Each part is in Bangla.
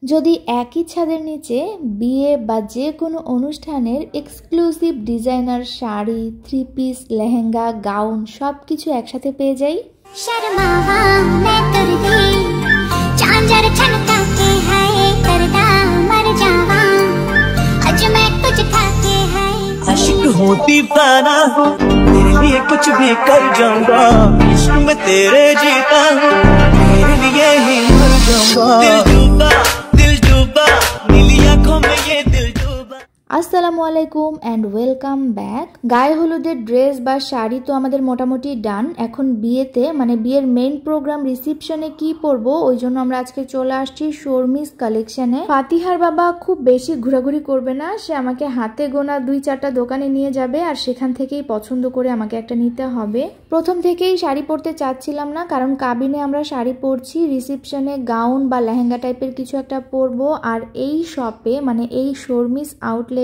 যদি একই ছাদের নিচে বিয়ে বা যে কোনো অনুষ্ঠানের exclusive designer sari, three piece, lehenga, gown সবকিছু একসাথে পেয়ে যাই, हूँ दीवाना हूँ, तेरे लिए कुछ भी कर जाऊंगा, इश्क में तेरे जीता हूँ, तेरे लिए ही मर जाऊंगा। दिल डूबा नीली आंखों में ये दिल डूबा। আসসালামু আলাইকুম অ্যান্ড ওয়েলকাম ব্যাক। গায়ে হলুদের ড্রেস বা শাড়ি তো আমাদের মোটামুটি ডান। এখন বিয়েতে মানে বিয়ের মেইন প্রোগ্রাম রিসেপশনে কি পরবো, ওই জন্য আমরা আজকে চলে আসছি শর্মিস কালেকশনে। ফাতিহার বাবা খুব বেশি ঘোরাঘুরি করবে না, সে আমাকে হাতে গোনা 2-4টা দোকানে নিয়ে যাবে আর সেখান থেকেই পছন্দ করে আমাকে একটা নিতে হবে। প্রথম থেকেই শাড়ি পরতে চাচ্ছিলাম না, কারণ কাবিনে আমরা শাড়ি পরছি, রিসেপশনে গাউন বা লেহেঙ্গা টাইপের কিছু একটা পরবো। আর এই শপে মানে এই শর্মিস আউটলেট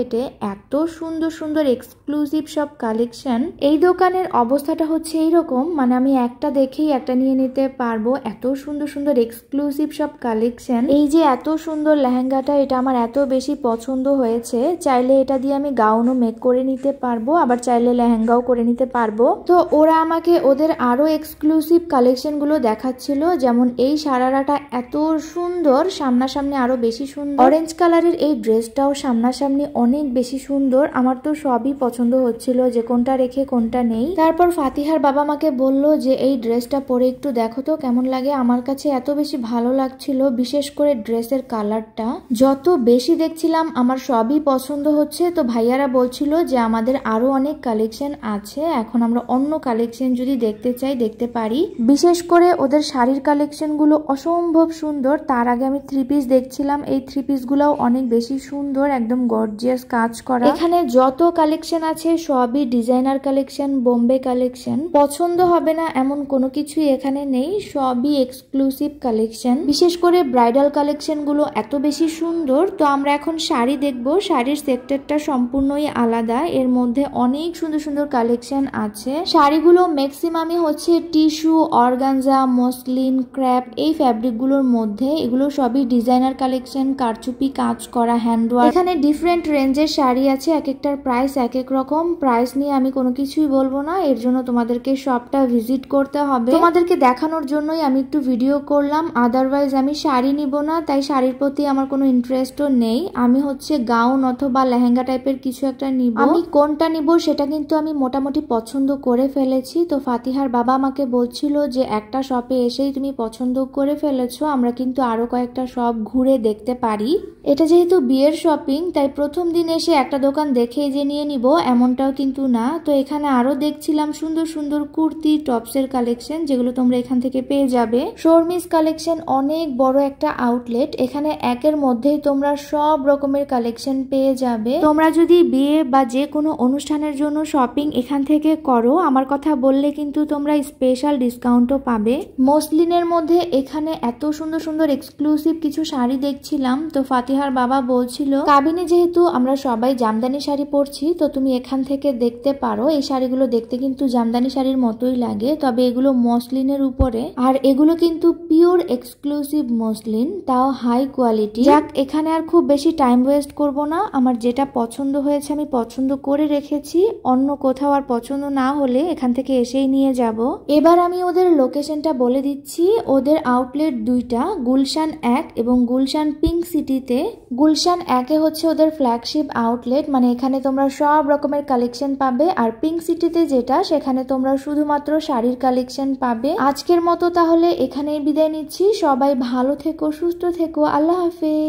এত সুন্দর সুন্দর এক্সক্লুসিভ সব কালেকশন। এই দোকানের অবস্থাটা হচ্ছে এইরকম, মানে আমি একটা দেখেই একটা নিয়ে নিতে পারবো, এত সুন্দর সুন্দর এক্সক্লুসিভ সব কালেকশন। এই যে এত সুন্দর লেহেঙ্গাটা, এটা আমার এত বেশি পছন্দ হয়েছে। চাইলে এটা দিয়ে আমি গাউনও মেক করে নিতে পারবো, আবার চাইলে লেহেঙ্গাও করে নিতে পারবো। তো ওরা আমাকে ওদের আরো এক্সক্লুসিভ কালেকশন গুলো দেখাচ্ছিল, যেমন এই সারারাটা এত সুন্দর, সামনাসামনি আরো বেশি সুন্দর। অরেঞ্জ কালারের এই ড্রেসটাও সামনাসামনি অনেক বেশি সুন্দর। আমার তো সবই পছন্দ হচ্ছিল যে কোনটা রেখে কোনটা নেই। তারপর ফাতিহার বাবা আমাকে বলল যে এই ড্রেসটা পরে একটু দেখো তো কেমন লাগে। আমার কাছে এত বেশি ভালো লাগছিল, বিশেষ করে ড্রেসের কালারটা। যত বেশি দেখছিলাম আমার সবই পছন্দ হচ্ছে। তো ভাইয়ারা বলছিল যে আমাদের আরো অনেক কালেকশন আছে, এখন আমরা অন্য কালেকশন যদি দেখতে চাই দেখতে পারি। বিশেষ করে ওদের শাড়ির কালেকশন গুলো অসম্ভব সুন্দর। তার আগে আমি থ্রি পিস দেখছিলাম, এই থ্রি পিস গুলাও অনেক বেশি সুন্দর, একদম গর্জিয়াস কাজ করা। এখানে যত কালেকশন আছে সবই ডিজাইনার কালেকশন, বোম্বে কালেকশন। পছন্দ হবে না এমন কোনো কিছুই এখানে নেই, সবই এক্সক্লুসিভ কালেকশন। বিশেষ করে ব্রাইডাল কালেকশন গুলো এত বেশি সুন্দর। তো আমরা এখন শাড়ি দেখবো। শাড়ির সেক্টরটা সম্পূর্ণই আলাদা, এর মধ্যে অনেক সুন্দর সুন্দর কালেকশন আছে। শাড়িগুলো ম্যাক্সিমামই হচ্ছে টিস্যু, অর্গানজা, মসলিন, ক্র্যাপ এই ফ্যাব্রিক গুলোর মধ্যে। এগুলো সবই ডিজাইনার কালেকশন, কারচুপি কাজ করা, হ্যান্ডওয়ার্ক। এখানে ডিফারেন্ট রেঞ্জের শাড়ি আছে, এক একটার প্রাইস এক এক রকম। প্রাইস নিয়ে আমি কোনো কিছুই বলবো না, এর জন্য তোমাদেরকে শপটা ভিজিট করতে হবে। তোমাদেরকে দেখানোর জন্যই আমি একটু ভিডিও করলাম, আদারওয়াইজ আমি শাড়ি নিব না, তাই শাড়ির প্রতি আমার কোনো ইন্টারেস্টও নেই। আমি হচ্ছে গাউন অথবা লেহেঙ্গা টাইপের কিছু একটা নিব। আমি কোনটা নিব সেটা কিন্তু আমি মোটামুটি পছন্দ করে ফেলেছি। তো ফাতিহার বাবা আমাকে বলছিল যে একটা শপে এসেই তুমি পছন্দ করে ফেলেছো, আমরা কিন্তু আরো কয়েকটা শপ ঘুরে দেখতে পারি। এটা যেহেতু বিয়ের শপিং, তাই প্রথম দিন এসে একটা দোকান দেখেই যে নিয়ে নিব এমনটাও কিন্তু না। তো এখানে আরো দেখছিলাম সুন্দর সুন্দর কুর্তি, টপসের কালেকশন, যেগুলো তোমরা এখান থেকে পেয়ে যাবে। শর্মিস কালেকশন অনেক বড় একটা আউটলেট, এখানে একের মধ্যেই তোমরা সব রকমের কালেকশন পেয়ে যাবে। তোমরা যদি বিয়ে বা যে কোনো অনুষ্ঠানের জন্য শপিং এখান থেকে করো, আমার কথা বললে কিন্তু তোমরা স্পেশাল ডিসকাউন্টও পাবে। মসলিনের মধ্যে এখানে এত সুন্দর সুন্দর এক্সক্লুসিভ কিছু শাড়ি দেখছিলাম। তো ফাতিহার বাবা বলছিল কাবিনে যেহেতু আমরা সবাই জামদানি শাড়ি পরছি, তো তুমি এখান থেকে দেখতে পারো। এই শাড়িগুলো দেখতে কিন্তু জামদানি শাড়ির মতোই লাগে, তবে এগুলো মসলিনের উপরে, আর এগুলো কিন্তু পিওর এক্সক্লুসিভ মসলিন, তাও হাই কোয়ালিটি। যাক, এখানে আর খুব বেশি টাইম ওয়েস্ট করব না। আমার যেটা পছন্দ হয়েছে আমি পছন্দ করে রেখেছি, অন্য কোথাও আর পছন্দ না হলে এখান থেকে এসেই নিয়ে যাব। এবার আমি ওদের লোকেশনটা বলে দিচ্ছি। ওদের আউটলেট দুইটা, গুলশান 1 এবং গুলশান পিঙ্ক সিটিতে। গুলশান 1-এ হচ্ছে ওদের ফ্ল্যাগশিপ আউটলেট, মানে এখানে তোমরা সব রকমের কালেকশন পাবে। আর পিঙ্ক সিটিতে যেটা, সেখানে তোমরা শুধুমাত্র শাড়ির কালেকশন পাবে। আজকের মতো তাহলে এখানেই বিদায় নিচ্ছি। সবাই ভালো থেকো, সুস্থ থেকো, আল্লাহ হাফেজ।